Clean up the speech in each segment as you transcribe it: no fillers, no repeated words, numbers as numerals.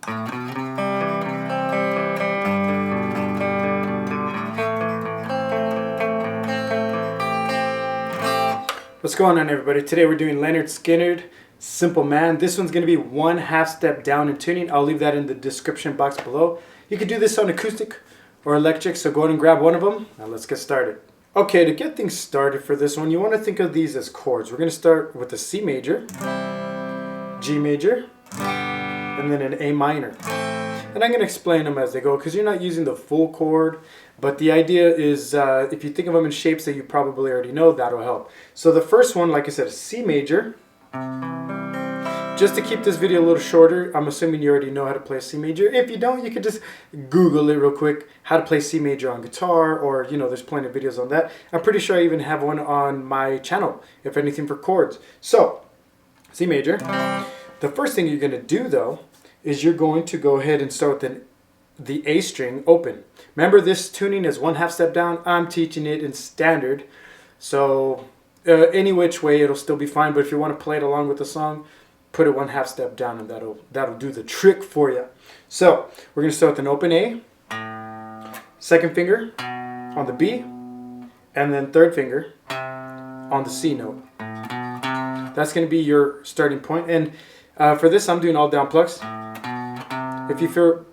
What's going on, everybody? Today we're doing Lynyrd Skynyrd, Simple Man. This one's going to be 1/2 step down in tuning. I'll leave that in the description box below. You can do this on acoustic or electric, so go ahead and grab one of them. Now let's get started. Okay, to get things started for this one, you want to think of these as chords. We're going to start with a C major, G major, and then an A minor. And I'm going to explain them as they go because you're not using the full chord. But the idea is, if you think of them in shapes that you probably already know, that'll help. So the first one, like I said, is C major. Just to keep this video a little shorter, I'm assuming you already know how to play C major. If you don't, you can just Google it real quick, how to play C major on guitar, or, you know, there's plenty of videos on that. I'm pretty sure I even have one on my channel, if anything, for chords. So, C major. The first thing you're going to do, though, is you're going to go ahead and start with the A string open. Remember, this tuning is 1/2 step down. I'm teaching it in standard, so any which way it'll still be fine. But if you want to play it along with the song, put it 1/2 step down, and that'll do the trick for you. So we're gonna start with an open A, second finger on the B, and then third finger on the C note. That's gonna be your starting point. And for this, I'm doing all down plucks. If you feel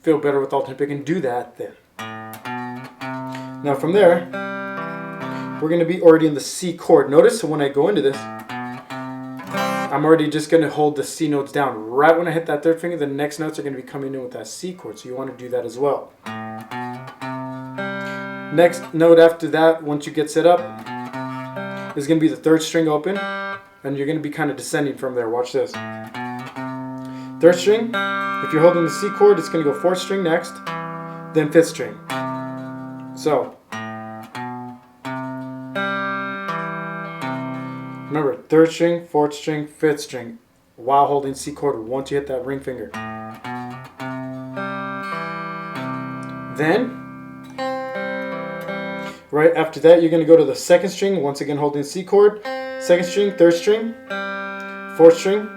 better with alternate picking, do that then. Now from there, we're going to be already in the C chord. Notice when I go into this, I'm already just going to hold the C notes down. Right when I hit that third finger, the next notes are going to be coming in with that C chord. So you want to do that as well. Next note after that, once you get set up, is going to be the third string open. And you're going to be kind of descending from there. Watch this. Third string. If you're holding the C chord, it's going to go fourth string next, then fifth string. So, remember, third string, fourth string, fifth string, while holding C chord once you hit that ring finger. Then, right after that, you're going to go to the second string, once again holding C chord, second string, third string, fourth string,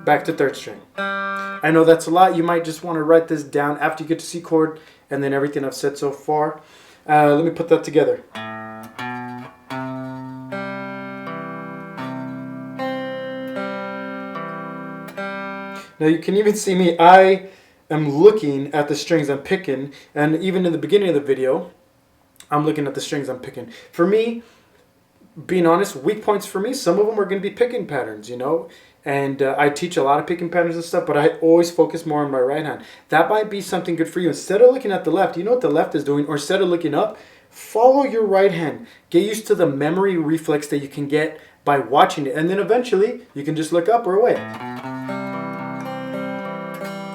back to third string. I know that's a lot. You might just want to write this down after you get to C chord and then everything I've said so far. Let me put that together. Now you can even see me. I am looking at the strings I'm picking, and even in the beginning of the video, I'm looking at the strings I'm picking. For me, being honest, weak points for me, some of them are going to be picking patterns, you know. And I teach a lot of picking patterns and stuff, but I always focus more on my right hand. That might be something good for you. Instead of looking at the left, you know what the left is doing, or instead of looking up, follow your right hand. Get used to the memory reflex that you can get by watching it. And then eventually, you can just look up or away.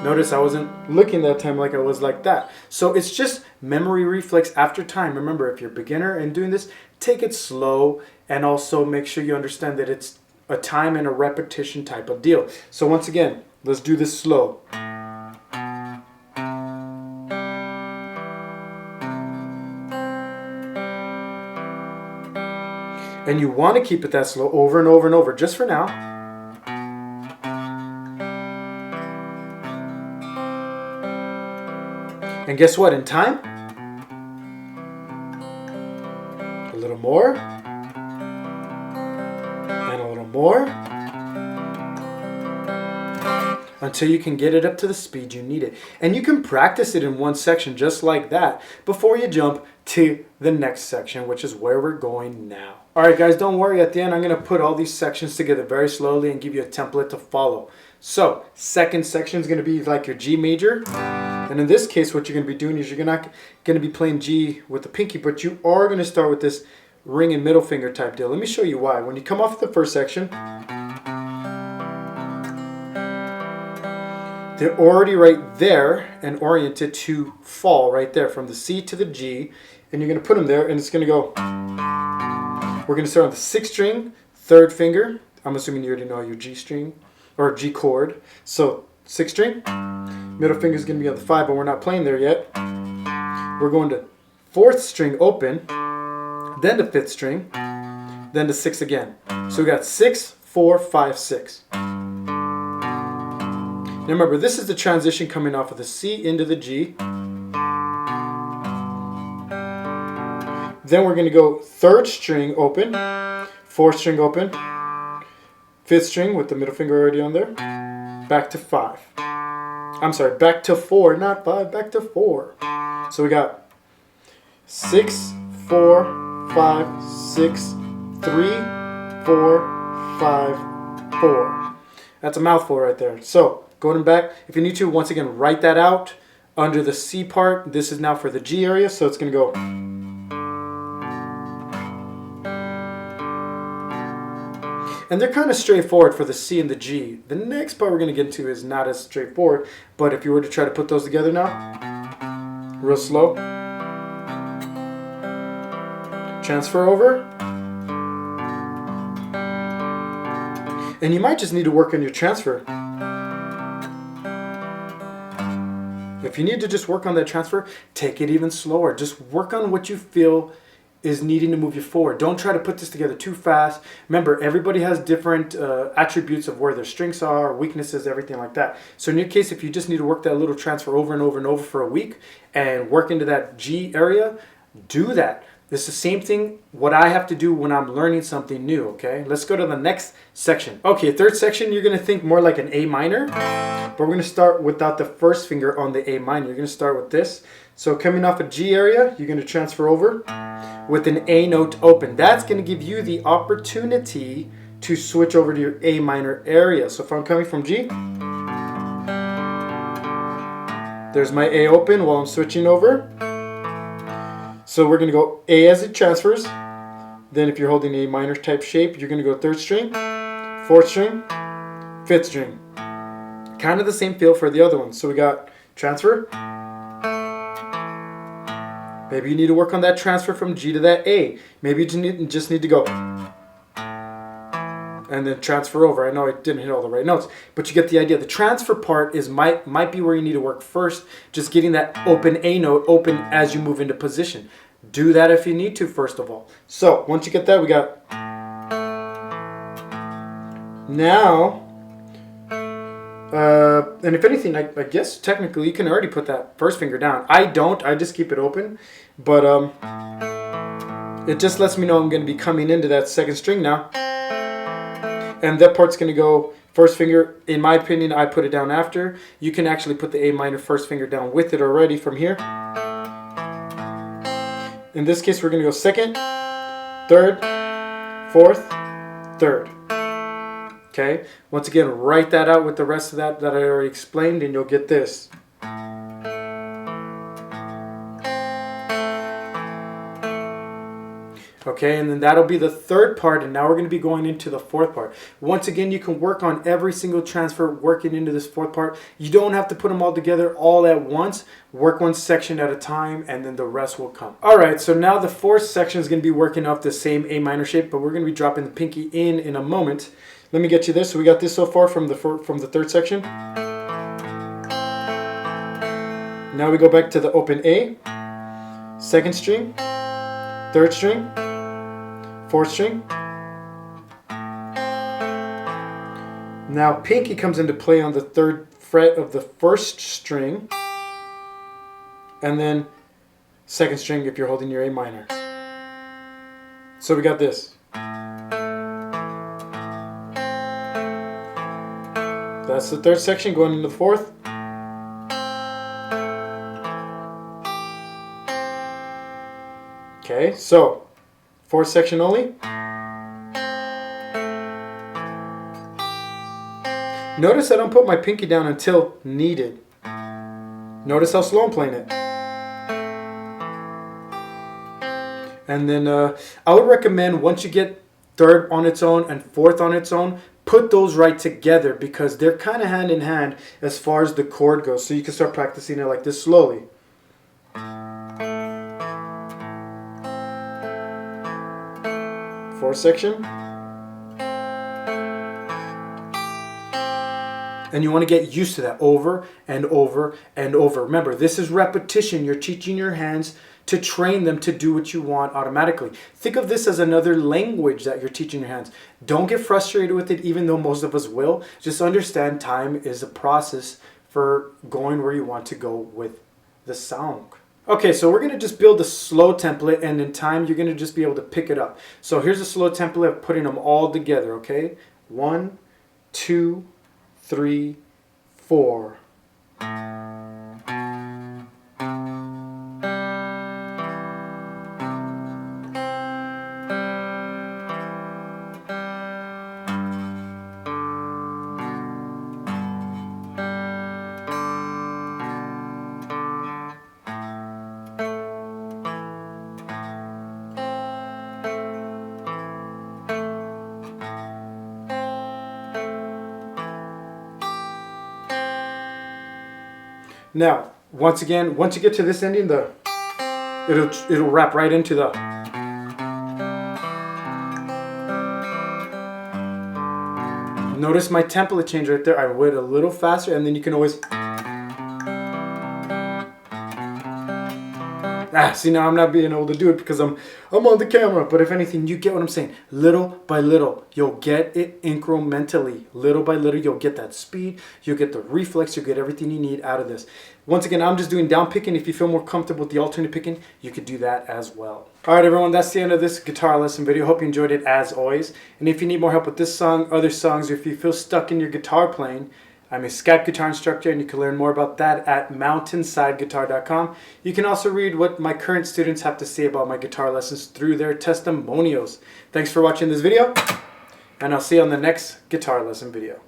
Notice I wasn't looking that time like I was like that. So it's just memory reflex after time. Remember, if you're a beginner and doing this, take it slow, and also make sure you understand that it's a time and a repetition type of deal. So once again, let's do this slow. And you want to keep it that slow over and over and over, just for now. And guess what? In time, a little more. More until you can get it up to the speed you need it. And you can practice it in one section just like that before you jump to the next section, which is where we're going now. Alright guys, don't worry, at the end I'm going to put all these sections together very slowly and give you a template to follow. So, second section is going to be like your G major. And in this case, what you're going to be doing is you're not going to be playing G with the pinky, but you are going to start with this ring and middle finger type deal. Let me show you why. When you come off the first section, they're already right there and oriented to fall right there from the C to the G, and you're going to put them there, and it's going to go. We're going to start on the sixth string, third finger. I'm assuming you already know your G string or G chord. So sixth string, middle finger is going to be on the 5, but we're not playing there yet. We're going to fourth string open, then the fifth string, then the 6 again. So we got 6, 4, 5, 6. Now remember, this is the transition coming off of the C into the G. Then we're going to go 3rd string open, 4th string open, 5th string with the middle finger already on there, back to 5. I'm sorry, back to 4, not 5, back to 4. So we got 6, 4, 5, 6, 3, 4, 5, 4. That's a mouthful right there. So going back, if you need to, once again, write that out under the C part. This is now for the G area, so it's going to go. And they're kind of straightforward for the C and the G. The next part we're going to get into is not as straightforward, but if you were to try to put those together now, real slow. Transfer over. And you might just need to work on your transfer. If you need to just work on that transfer, take it even slower. Just work on what you feel is needing to move you forward. Don't try to put this together too fast. Remember, everybody has different attributes of where their strengths are, weaknesses, everything like that. So in your case, if you just need to work that little transfer over and over and over for a week and work into that G area, do that. It's the same thing what I have to do when I'm learning something new, okay? Let's go to the next section. Okay, 3rd section, you're going to think more like an A minor, but we're going to start without the 1st finger on the A minor. You're going to start with this. So coming off a G area, you're going to transfer over with an A note open. That's going to give you the opportunity to switch over to your A minor area. So if I'm coming from G, there's my A open while I'm switching over. So we're going to go A as it transfers. Then if you're holding a minor type shape, you're going to go 3rd string, 4th string, 5th string. Kind of the same feel for the other ones. So we got transfer. Maybe you need to work on that transfer from G to that A. Maybe you just need to go and then transfer over. I know I didn't hit all the right notes, but you get the idea. The transfer part is might be where you need to work first, just getting that open A note open as you move into position. Do that if you need to, first of all. So once you get that, we got now, and if anything, I guess technically you can already put that 1st finger down. I don't, I just keep it open, but it just lets me know I'm going to be coming into that 2nd string now. And that part's going to go 1st finger. In my opinion, I put it down after. You can actually put the A minor 1st finger down with it already from here. In this case, we're going to go 2nd, 3rd, 4th, 3rd. Okay? Once again, write that out with the rest of that I already explained, and you'll get this. Okay, and then that'll be the 3rd part, and now we're going to be going into the 4th part. Once again, you can work on every single transfer working into this 4th part. You don't have to put them all together all at once. Work one section at a time, and then the rest will come. All right, so now the 4th section is going to be working off the same A minor shape, but we're going to be dropping the pinky in a moment. Let me get you this. So we got this so far from the 3rd section. Now we go back to the open A, 2nd string, 3rd string, 4th string. Now pinky comes into play on the 3rd fret of the 1st string, and then 2nd string if you're holding your A minor. So we got this. That's the 3rd section going into the 4th. Okay, so 4th section only. Notice I don't put my pinky down until needed. Notice how slow I'm playing it. And then I would recommend once you get 3rd on its own and 4th on its own, put those right together because they're kind of hand in hand as far as the chord goes. So you can start practicing it like this slowly. 4th section. And you want to get used to that over and over and over. Remember, this is repetition. You're teaching your hands to train them to do what you want automatically. Think of this as another language that you're teaching your hands. Don't get frustrated with it, even though most of us will. Just understand time is a process for going where you want to go with the sound. Okay, so we're going to just build a slow template, and in time you're going to just be able to pick it up. So here's a slow template of putting them all together, okay? 1, 2, 3, 4. Now, once again, once you get to this ending, it'll wrap right into the. Notice my template change right there. I went a little faster, and then you can always. See, now I'm not being able to do it because I'm on the camera. But if anything, you get what I'm saying. Little by little, you'll get it incrementally. Little by little, you'll get that speed. You'll get the reflex. You'll get everything you need out of this. Once again, I'm just doing down picking. If you feel more comfortable with the alternate picking, you could do that as well. All right, everyone, that's the end of this guitar lesson video. Hope you enjoyed it as always. And if you need more help with this song, other songs, or if you feel stuck in your guitar playing, I'm a Skype guitar instructor, and you can learn more about that at mountainsideguitar.com. You can also read what my current students have to say about my guitar lessons through their testimonials. Thanks for watching this video, and I'll see you on the next guitar lesson video.